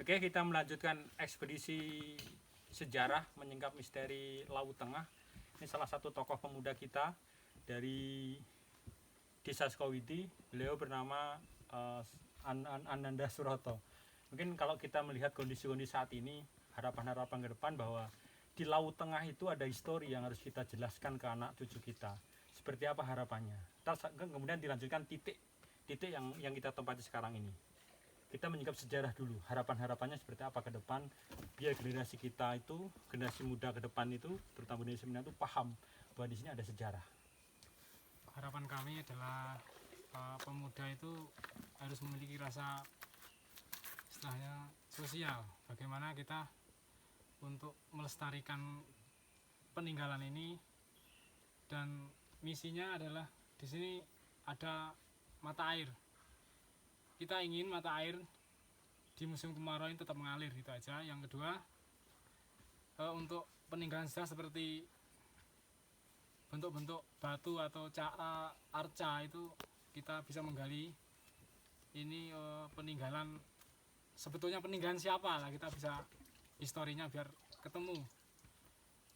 Oke, kita melanjutkan ekspedisi sejarah menyingkap misteri Laut Tengah. Ini salah satu tokoh pemuda kita dari Desa Sukowiti. Beliau bernama Ananda Suroto. Mungkin kalau kita melihat kondisi-kondisi saat ini, harapan-harapan ke depan bahwa di Laut Tengah itu ada histori yang harus kita jelaskan ke anak cucu kita. Seperti apa harapannya? Kemudian dilanjutkan titik yang kita tempati sekarang ini. Kita menyingkap sejarah dulu, harapan-harapannya seperti apa ke depan, biar generasi kita itu, generasi muda ke depan itu, terutama generasi muda itu paham bahwa di sini ada sejarah. Harapan kami adalah pemuda itu harus memiliki rasa istilahnya sosial. Bagaimana kita untuk melestarikan peninggalan ini, dan misinya adalah di sini ada mata air. Kita ingin mata air di musim kemarau ini tetap mengalir, gitu aja. Yang kedua, untuk peninggalan sejarah seperti bentuk-bentuk batu atau cara arca itu kita bisa menggali. Ini peninggalan, sebetulnya peninggalan siapa lah, kita bisa historinya biar ketemu,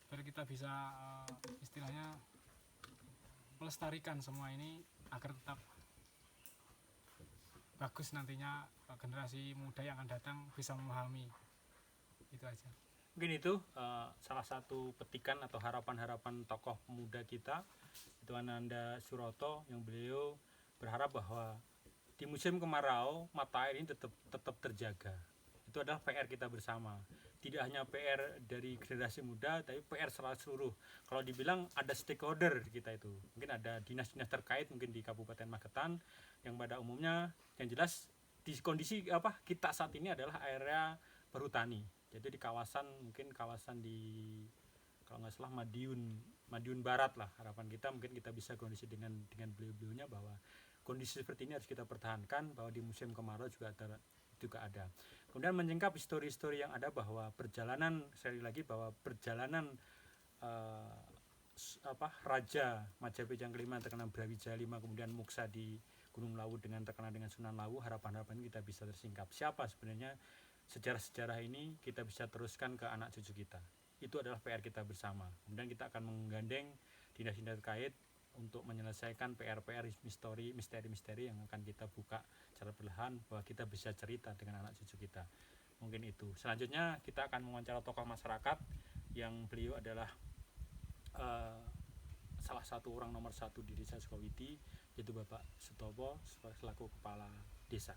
biar kita bisa istilahnya melestarikan semua ini agar tetap bagus nantinya, generasi muda yang akan datang bisa memahami. Itu aja. Mungkin itu salah satu petikan atau harapan-harapan tokoh pemuda kita, itu Ananda Suroto, yang beliau berharap bahwa di musim kemarau mata air ini tetap terjaga. Itu adalah PR kita bersama. Tidak hanya PR dari generasi muda, tapi PR seluruh. Kalau dibilang ada stakeholder kita itu, mungkin ada dinas-dinas terkait, mungkin di Kabupaten Magetan, yang pada umumnya yang jelas di kondisi kita saat ini adalah area perhutani. Jadi di kawasan, mungkin kawasan di, kalau nggak salah Madiun Barat lah, harapan kita mungkin kita bisa kondisi dengan beliau-beliaunya bahwa kondisi seperti ini harus kita pertahankan, bahwa di musim kemarau juga ada. Kemudian menyingkap histori-histori yang ada, bahwa perjalanan, sekali lagi bahwa perjalanan Raja Majapahit yang kelima terkenal Brawijaya 5, kemudian Muksa di Gunung Lawu dengan terkenal dengan Sunan Lawu, harapan-harapan kita bisa tersingkap. Siapa sebenarnya sejarah-sejarah ini kita bisa teruskan ke anak cucu kita. Itu adalah PR kita bersama. Kemudian kita akan menggandeng dinas-dinas terkait untuk menyelesaikan PR-PR misteri-misteri yang akan kita buka secara perlahan, bahwa kita bisa cerita dengan anak cucu kita. Mungkin itu. Selanjutnya kita akan mewawancara tokoh masyarakat yang beliau adalah salah satu orang nomor 1 di Desa Sukowiti, yaitu Bapak Sutopo selaku kepala desa.